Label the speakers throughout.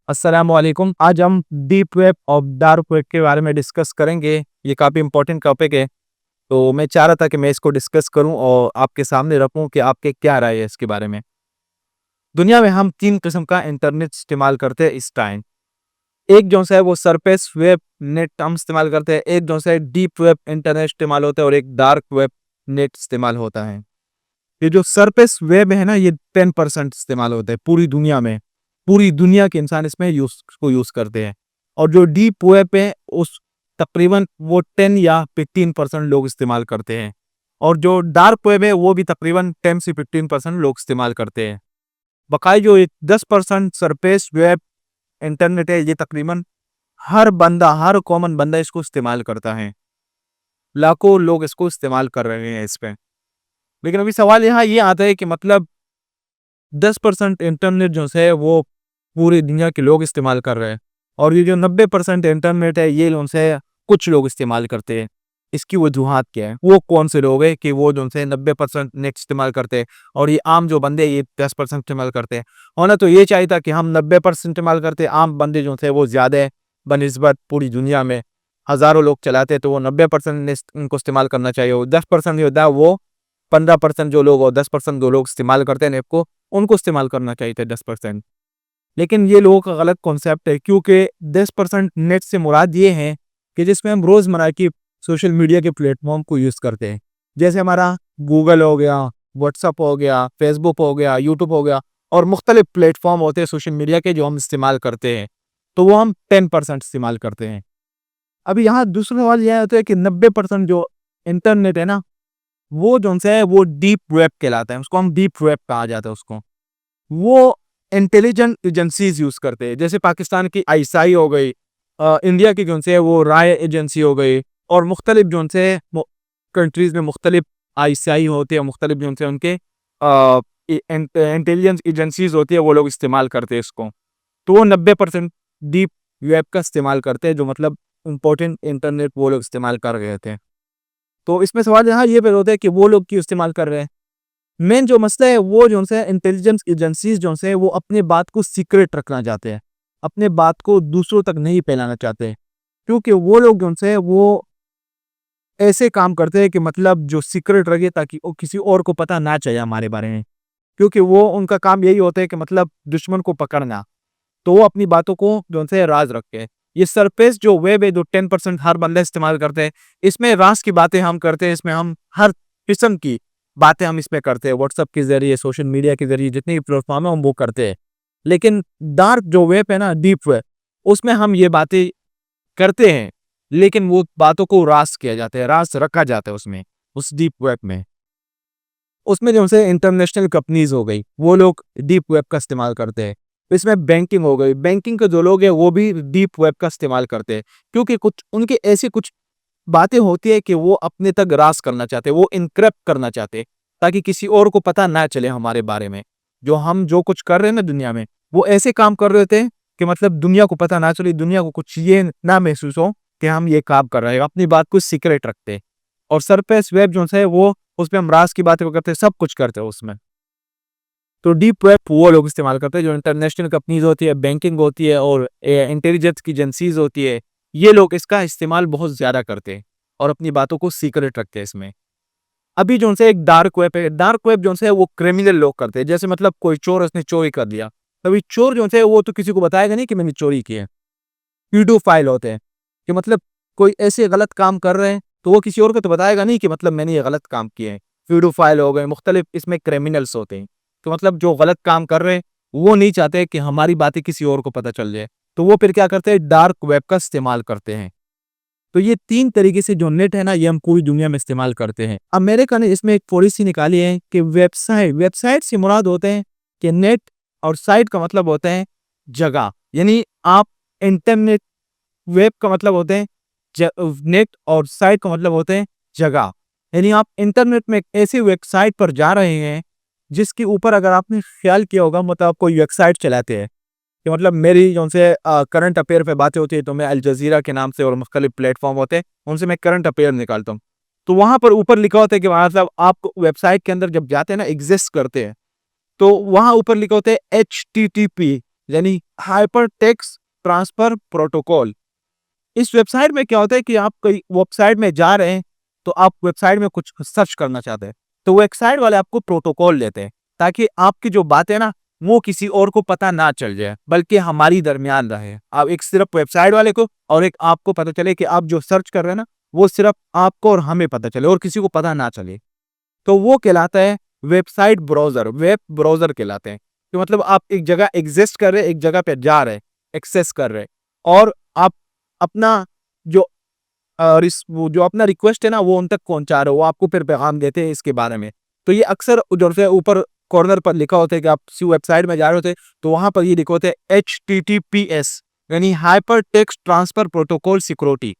Speaker 1: अस्सलामुअलैकुम। आज हम डीप वेब और डार्क वेब के बारे में डिस्कस करेंगे। ये काफ़ी इंपॉर्टेंट टॉपिक है, तो मैं चाह रहा था कि मैं इसको डिस्कस करूं और आपके सामने रखूं कि आपके क्या राय है इसके बारे में। दुनिया में हम 3 किस्म का इंटरनेट इस्तेमाल करते हैं इस टाइम। एक जो है वो सरफेस वेब नेट हम इस्तेमाल करते हैं, एक जो है डीप वेब इंटरनेट इस्तेमाल होता है और एक डार्क वेब नेट इस्तेमाल होता है। ये जो सरफेस वेब है ना, ये 10% इस्तेमाल होता है पूरी दुनिया में। पूरी दुनिया के इंसान इसमें यूज़ करते हैं। और जो डीप वेब है उस तकरीबन वो 10 या 15% लोग इस्तेमाल करते हैं। और जो डार्क वेब है वो भी तकरीबन 10 से 15% लोग इस्तेमाल करते हैं। बकाया जो 10% सरफेस वेब इंटरनेट है, ये तकरीबन हर कॉमन बंदा इसको इस्तेमाल करता है। लाखों लोग इसको इस्तेमाल कर रहे हैं इस पे। लेकिन अभी सवाल यहाँ ये आता है कि मतलब 10% इंटरनेट जो है वो पूरी दुनिया के लोग इस्तेमाल कर रहे हैं और ये जो 90% इंटरनेट है ये जो है कुछ लोग इस्तेमाल करते हैं। इसकी वजूहात क्या है? वो कौन से लोग हैं कि वो जो है 90% नेट इस्तेमाल करते हैं और ये आम जो बंदे ये 10% इस्तेमाल करते हैं। होना तो ये चाहिए था कि हम 90% इस्तेमाल करते हैं, आम बंदे जो थे वो ज़्यादा है बनिस्बत पूरी दुनिया में हज़ारों लोग चलाते हैं, तो वो 90% इनको इस्तेमाल करना चाहिए। और 10% जो होता है वो 15% जो लोग और 10% जो लोग इस्तेमाल करते हैं नेट को, उनको इस्तेमाल करना चाहिए था 10%। लेकिन ये लोगों का गलत कॉन्सेप्ट है, क्योंकि 10% नेट से मुराद ये है कि जिसमें हम रोज़मर्रा की सोशल मीडिया के प्लेटफ़ॉर्म को यूज़ करते हैं। जैसे हमारा गूगल हो गया, व्हाट्सएप हो गया, फेसबुक हो गया, यूट्यूब हो गया और मुख्तलिफ प्लेटफ़ॉर्म होते हैं सोशल मीडिया के जो हम इस्तेमाल करते हैं, तो वो हम 10% इस्तेमाल करते हैं। अभी यहाँ दूसरा सवाल ये आता है कि 90% जो इंटरनेट है ना, वो जो है वो डीप वेब कहलाता है, उसको हम डीप वेब कहा जाता है उसको। वो इंटेलिजेंट एजेंसीज़ यूज़ करते हैं, जैसे पाकिस्तान की आईएसआई हो गई, इंडिया की जो है वो राय एजेंसी हो गई और मुख्तलिफ जो है कंट्रीज़ में मुख्तलिफ आईएसआई होते हैं, मुख्तलिफ जो है उनके इंटेलिजेंस एजेंसीज़ होती है, वो लोग इस्तेमाल करते हैं इसको। तो वो 90% डीप वेब का इस्तेमाल करते हैं, जो मतलब इम्पोर्टेंट इंटरनेट वो लोग इस्तेमाल कर रहे थे। तो इसमें सवाल यहाँ ये पैदा होता है कि वो लोग क्यों इस्तेमाल कर रहे हैं? मेन जो मसला है वो जो है इंटेलिजेंस एजेंसीज जो है वो अपने बात को सीक्रेट रखना चाहते हैं, अपने बात को दूसरों तक नहीं फैलाना चाहते, क्योंकि वो लोग जो है वो ऐसे काम करते हैं कि मतलब जो सीक्रेट रखे ताकि वो किसी और को पता ना चले हमारे बारे में, क्योंकि वो उनका काम यही होता है कि मतलब दुश्मन को पकड़ना, तो वो अपनी बातों को जो है राज रखते हैं। ये सरफेस जो वेब है जो 10% हर बंदा इस्तेमाल करते हैं, इसमें राज की बातें हम करते हैं, इसमें हम हर किस्म की बातें हम इसमें करते हैं, व्हाट्सएप के जरिए, सोशल मीडिया के जरिए जितने भी प्लेटफॉर्म है हम वो करते हैं। लेकिन डार्क जो वेब है ना, डीप वेब, उसमें हम ये बातें करते हैं, लेकिन वो बातों को राज किया जाता है, राज रखा जाता है उसमें, उस डीप वेब में। उसमें जो है इंटरनेशनल कंपनीज हो गई, वो लोग डीप वेब का इस्तेमाल करते हैं। इसमें बैंकिंग हो गई, बैंकिंग के जो लोग हैं वो भी डीप वेब का इस्तेमाल करते हैं, क्योंकि कुछ उनकी ऐसी कुछ बातें होती है कि वो अपने तक राज करना चाहते हैं, वो इनक्रिप्ट करना चाहते हैं, ताकि किसी और को पता ना चले हमारे बारे में। जो हम जो कुछ कर रहे हैं ना दुनिया में, वो ऐसे काम कर रहे थे कि मतलब दुनिया को पता ना चले, दुनिया को कुछ ये ना महसूस हो कि हम ये काम कर रहे हैं, अपनी बात को सीक्रेट रखते हैं। और सरफेस वेब जो है वो उसमें हम राज की बातें करते हैं, सब कुछ करते हैं उसमें। तो डीप वेब वो लोग इस्तेमाल करते हैं जो इंटरनेशनल कंपनीज होती है, बैंकिंग होती है और इंटेलिजेंस की एजेंसीज होती है, ये लोग इसका इस्तेमाल बहुत ज़्यादा करते हैं और अपनी बातों को सीक्रेट रखते हैं इसमें। अभी जो है एक डार्क वेब है, डार्क वेब जो है वो क्रिमिनल लोग करते हैं, जैसे मतलब कोई चोर उसने चोरी कर दिया, तभी चोर जो है वो तो किसी को बताएगा नहीं कि मैंने चोरी की है। पीडोफाइल होते हैं कि मतलब कोई ऐसे गलत काम कर रहे हैं, तो वो किसी और को तो बताएगा नहीं कि मतलब मैंने ये गलत काम किए हैं। पीडोफाइल हो गए, मुख्तलिफ इसमें क्रिमिनल्स होते हैं। तो मतलब जो गलत काम कर रहे हैं, वो नहीं चाहते कि हमारी बातें किसी और को पता चल जाए। तो वो फिर क्या करते हैं, डार्क वेब का इस्तेमाल करते हैं। तो ये 3 तरीके से जो नेट है ना, ये हम पूरी दुनिया में इस्तेमाल करते हैं। अमेरिका ने इसमें एक पॉलिसी निकाली है कि वेबसाइट से मुराद होते हैं कि नेट, और साइट का मतलब होता है जगह। यानी आप इंटरनेट, वेब का मतलब होते हैं नेट और साइट का मतलब होते हैं जगह। यानी आप इंटरनेट में एक ऐसी वेबसाइट पर जा रहे हैं जिसके ऊपर अगर आपने ख्याल किया होगा, मतलब आप कोई वेबसाइट चलाते हैं कि मतलब मेरी जो से करंट अफेयर पे बातें होती है, तो मैं अल जज़ीरा के नाम से और मुख्तलिफ प्लेटफॉर्म होते हैं, उनसे मैं करंट अफेयर निकालता हूँ। तो वहाँ पर ऊपर लिखा होता है कि वहाँ मतलब आप वेबसाइट के अंदर जब जाते हैं ना, एग्जिस्ट करते हैं, तो वहाँ ऊपर लिखा होता है HTTP, यानी हाइपर टेक्स्ट ट्रांसफर प्रोटोकॉल। इस वेबसाइट में क्या होता है कि आप कई वेबसाइट में जा रहे हैं, तो आप वेबसाइट में कुछ सर्च करना चाहते हैं, तो वेबसाइट वाले आपको प्रोटोकॉल देते हैं ताकि आपकी जो बात है ना वो किसी और को पता ना चल जाए, बल्कि हमारी दरमियान रहे। आप एक सिर्फ वेबसाइट वाले को और एक आपको पता चले कि आप जो सर्च कर रहे हैं ना वो सिर्फ आपको और हमें पता चले और किसी को पता ना चले। तो वो कहलाता है वेबसाइट ब्राउजर, वेब ब्राउजर कहलाते हैं। तो मतलब आप एक जगह एग्जिस्ट कर रहे हैं, एक जगह पे जा रहे हैं, एक्सेस कर रहे हैं, और आप अपना जो वो जो अपना रिक्वेस्ट है ना वो उन तक पहुंचा रहे हो, वो आपको फिर पैगाम देते हैं इसके बारे में। तो ये अक्सर जो है ऊपर कॉर्नर पर लिखा होता है कि आप किसी वेबसाइट में जा रहे होते हैं, तो वहां पर ये लिखा होता है HTTPS, यानी hyper text transfer protocol security.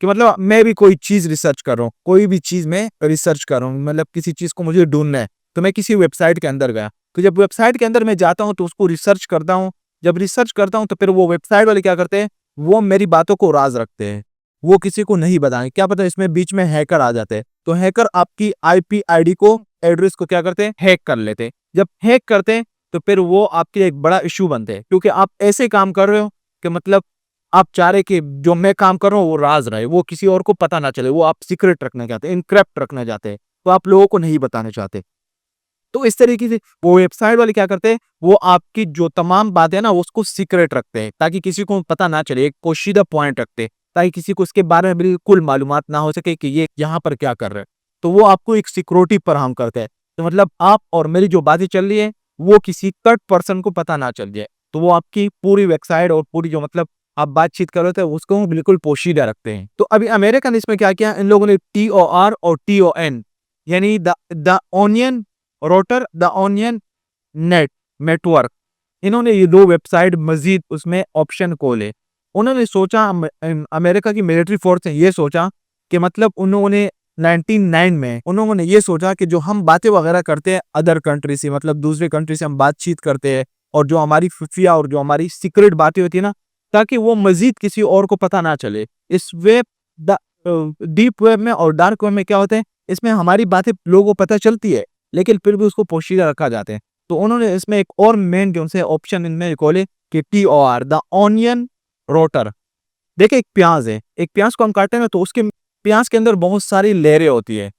Speaker 1: कि मतलब मैं भी कोई चीज रिसर्च कर रहा हूँ, कोई भी चीज में रिसर्च कर रहा हूँ, मतलब किसी चीज को मुझे ढूंढना है, तो मैं किसी वेबसाइट के अंदर गया, तो जब वेबसाइट के अंदर मैं जाता हूँ तो उसको रिसर्च करता हूँ। जब रिसर्च करता हूँ तो फिर वो वेबसाइट वाले क्या करते हैं, वो मेरी बातों को राज रखते हैं, वो किसी को नहीं बताएंगे। क्या पता इसमें बीच में हैकर आ जाते हैं, तो हैकर आपकी IP ID को, एड्रेस को क्या करते हैं, हैक कर लेते हैं। जब हैक करते हैं तो फिर वो आपके लिए एक बड़ा इश्यू बनते हैं, क्योंकि आप ऐसे काम कर रहे हो कि मतलब आप चाह रहे कि जो मैं काम कर रहा हूँ वो राज रहे, वो किसी और को पता ना चले, वो आप सीक्रेट रखना चाहते हैं, इनक्रिप्ट रखना चाहते हैं, तो आप लोगों को नहीं बताना चाहते। तो इस तरीके से वो वेबसाइट वाले क्या करते हैं, वो आपकी जो तमाम बातें हैं ना उसको सीक्रेट रखते हैं ताकि किसी को पता ना चले, एक पोशीदा पॉइंट रखते हैं ताकि किसी को इसके बारे में बिल्कुल मालूमात ना हो सके कि ये यहाँ पर क्या कर रहे हैं। तो वो आपको एक सिक्योरिटी फराहम करते हैं, तो मतलब आप और मेरी जो बातें चल रही है वो किसी थर्ड पर्सन को पता ना चल जाए, तो वो आपकी पूरी वेबसाइट और पूरी जो मतलब आप बातचीत कर रहे थे उसको बिल्कुल पोशीदा रखते हैं। तो अभी अमेरिकन इसमें क्या किया इन लोगों ने, TOR और TON, यानी the onion rotor, the onion net network, इन्होंने ये दो वेबसाइट मजीद उसमें ऑप्शन खोले। उन्होंने सोचा अमेरिका की मिलिट्री फोर्स ने ये सोचा कि मतलब उन्होंने 1999 में उन्होंने ये सोचा कि जो हम बातें वगैरह करते हैं अदर कंट्री से, मतलब दूसरे कंट्री से हम बातचीत करते हैं और जो हमारी खुफिया और जो हमारी सीक्रेट बातें होती है ना, ताकि वो मजीद किसी और को पता ना चले। इस वेब डीप वेब में और डार्क वेब में क्या होते हैं, इसमें हमारी बातें लोगों को पता चलती है लेकिन फिर भी उसको पोशीदा रखा जाते हैं। तो उन्होंने इसमें एक और मेन जो से ऑप्शन इनमें खोले कि TOR, द ऑनियन रोटर। देखिए एक प्याज है, एक प्याज को हम काटते हैं ना तो उसके प्याज के अंदर बहुत सारी लेयरें होती है।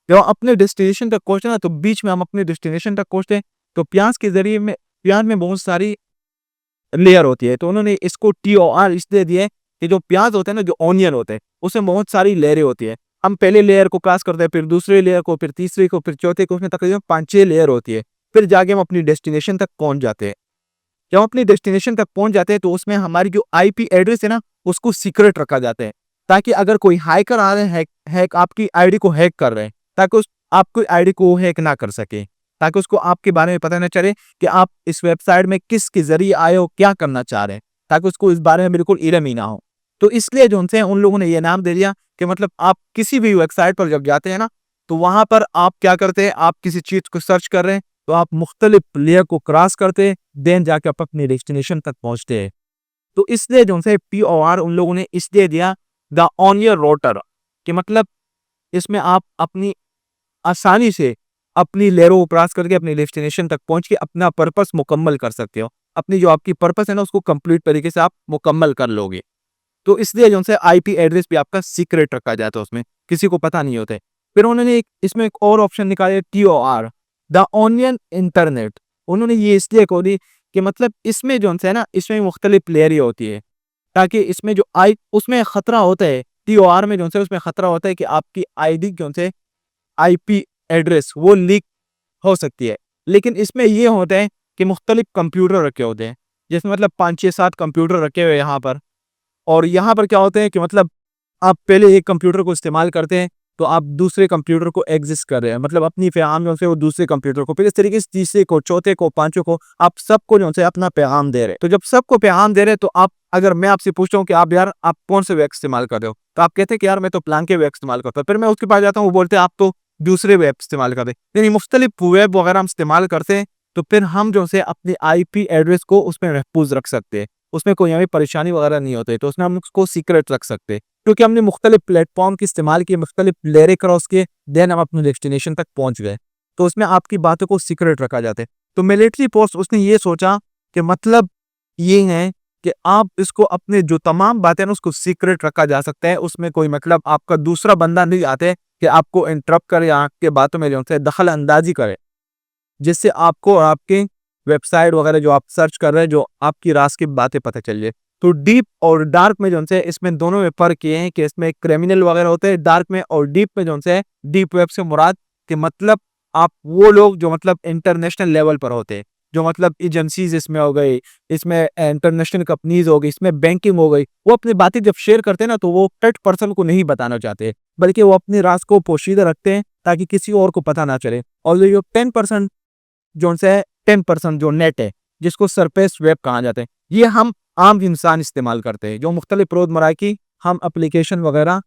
Speaker 1: जब हम अपने डेस्टिनेशन तक पहुंचते हैं ना, तो बीच में हम अपने डेस्टिनेशन तक पहुंचते हैं, तो प्याज के जरिए में प्याज में बहुत सारी लेयर होती है। तो उन्होंने इसको TOR इसलिए दिए कि जो प्याज होते हैं ना, जो ऑनियन होते हैं, उसमें बहुत सारी लेयरें होती है। हम पहले लेयर को क्रॉस करते हैं, फिर दूसरे लेयर को, फिर तीसरे को, फिर चौथे को, उसमें तकरीबन 5-6 लेयर होती है। फिर जाके हम अपनी डेस्टिनेशन तक पहुंच जाते हैं। जब हम अपनी डेस्टिनेशन तक पहुंच जाते हैं तो उसमें हमारी जो IP एड्रेस है ना उसको सीक्रेट रखा जाता है, ताकि अगर कोई हैकर आ रहे हैं, हैक आपकी ID को हैक कर रहे हैं, ताकि उस आपकी ID को हैक ना कर सके, ताकि उसको आपके बारे में पता ना चले कि आप इस वेबसाइट में किसके जरिए आए हो, क्या करना चाह रहे हैं, ताकि उसको इस बारे में बिल्कुल इल्म ही ना हो। तो इसलिए जो उनसे उन लोगों ने ये नाम दे दिया कि मतलब आप किसी भी वेबसाइट पर जब जाते हैं ना, तो वहां पर आप क्या करते हैं, आप किसी चीज को सर्च कर रहे हैं तो आप मुख्तलिफ लेयर को क्रॉस करते हैं, देन जाके आप अपने डेस्टिनेशन तक पहुंचते हैं। तो इसलिए जो है TOR उन लोगों ने इसलिए दिया द ऑनियर रोटर, कि मतलब इसमें आप अपनी आसानी से अपनी लेयरों को क्रॉस करके अपने डेस्टिनेशन तक पहुंच के अपना पर्पस मुकम्मल कर सकते हो। अपनी जो आपकी पर्पस है ना उसको कंप्लीट तरीके से आप मुकम्मल कर लोगे। तो इसलिए जो है IP एड्रेस भी आपका सीक्रेट रखा जाता है, उसमें किसी को पता नहीं होता है। फिर उन्होंने इसमें एक और ऑप्शन निकाले TOR, द ऑनियन इंटरनेट। उन्होंने ये इसलिए खोली कि मतलब इसमें जो है ना इसमें मुख्तलिफ लेयरें होती है, ताकि इसमें जो उसमें खतरा होता है, TOR में जो है उसमें खतरा होता है कि आपकी ID जो है IP एड्रेस वो लीक हो सकती है। लेकिन इसमें ये होता है कि मुख्तलिफ कंप्यूटर रखे होते हैं, जिसमें मतलब 5-6-7 कंप्यूटर रखे हुए यहाँ पर। और यहाँ पर क्या होते हैं कि मतलब आप पहले एक कंप्यूटर को इस्तेमाल करते हैं तो आप दूसरे कंप्यूटर को एग्जिस्ट कर रहे हैं, मतलब अपनी पैगाम जो है वो दूसरे कंप्यूटर को, फिर इस तरीके से तीसरे को, चौथे को, पांचों को, आप सबको जो है अपना पैगाम दे रहे हैं। तो जब सबको पैगाम दे रहे हैं तो आप, अगर मैं आपसे पूछता हूँ कि आप यार आप कौन से वेब इस्तेमाल कर रहे हो, तो आप कहते हैं कि यार मैं तो प्लान के वेब इस्तेमाल करता हूँ। फिर मैं उसके पास जाता हूँ, वो बोलते हैं आप तो दूसरे वेब इस्तेमाल करते हैं। यानी मुख्तलिफ वेब वगैरह हम इस्तेमाल करते हैं, तो फिर हम जो है अपने IP एड्रेस को उसमें महफूज रख सकते हैं, उसमें कोई हमें परेशानी वगैरह नहीं होती, तो उसमें हम उसको सीक्रेट रख सकते हैं, क्योंकि हमने मुख्तलिफ प्लेटफॉर्म की इस्तेमाल किए, मुख्तलिफ लेयरें क्रॉस किए, देन हम अपने डेस्टिनेशन तक पहुंच गए। तो उसमें आपकी बातों को सीक्रेट रखा जाता है। तो मिलिट्री फोर्स उसने ये सोचा कि मतलब ये है कि आप इसको अपने जो तमाम बातें हैं ना उसको सीक्रेट रखा जा सकता है। उसमें कोई मतलब आपका दूसरा बंदा नहीं आते कि आपको इंटरप्ट करे या आपके बातों में जो है दखल अंदाजी करे, जिससे आपको और आपके वेबसाइट वगैरह जो आप सर्च कर रहे हैं, जो आपकी राज़ की बातें पता चल जाए। तो डीप और डार्क में जो है इसमें दोनों में फ़र्क ये है कि इसमें क्रिमिनल वगैरह होते हैं डार्क में, और डीप में जो है डीप वेब से मुराद कि मतलब आप वो लोग जो मतलब इंटरनेशनल लेवल पर होते हैं, जो मतलब एजेंसीज़ इसमें हो गई, इसमें इंटरनेशनल कंपनीज़ हो गई, इसमें बैंकिंग हो गई, वो अपनी बातें जब शेयर करते हैं ना तो वो थर्ड पर्सन को नहीं बताना चाहते, बल्कि वो अपनी राज़ को पोशीदा रखते हैं ताकि किसी और को पता ना चले। और जो 10% जोन से 10% जो नेट है, जिसको सरफेस वेब कहा जाता है, ये हम आम इंसान इस्तेमाल करते हैं, जो मुख्तलिफ रोज़मर्रा की हम एप्लीकेशन वगैरह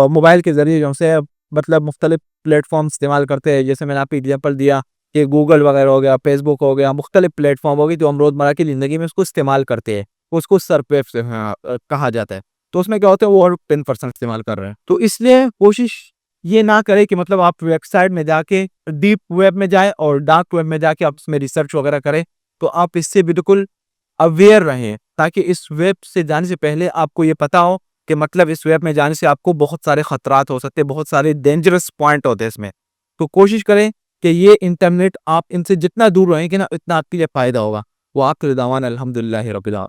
Speaker 1: मोबाइल के ज़रिए जो से मतलब मुख्तलिफ प्लेटफ़ॉर्म इस्तेमाल करते हैं। जैसे मैंने आपको एग्ज़ाम्पल दिया कि गूगल वगैरह हो गया, फेसबुक हो गया, मुख्तलिफ प्लेटफ़ॉर्म हो गई, जो हम रोज़मर्रा की ज़िंदगी में उसको इस्तेमाल करते हैं, उसको सरफेस कहा जाता है। तो उसमें क्या होता है, वो और 10% इस्तेमाल कर रहे हैं। तो इसलिए कोशिश ये ना करें कि मतलब आप वेबसाइट में जाके डीप वेब में जाएँ और डार्क वेब में जाके आप उसमें रिसर्च वगैरह करें, तो आप इससे बिल्कुल अवेयर रहें, ताकि इस वेब से जाने से पहले आपको ये पता हो कि मतलब इस वेब में जाने से आपको बहुत सारे खतरात हो सकते हैं, बहुत सारे डेंजरस पॉइंट होते हैं इसमें। तो कोशिश करें कि ये इंटरनेट आप इनसे जितना दूर रहेंगे ना, उतना आपके लिए फ़ायदा होगा। व आखिर दावाना अल्हम्दुलिल्लाहि रब्बिल आलमीन।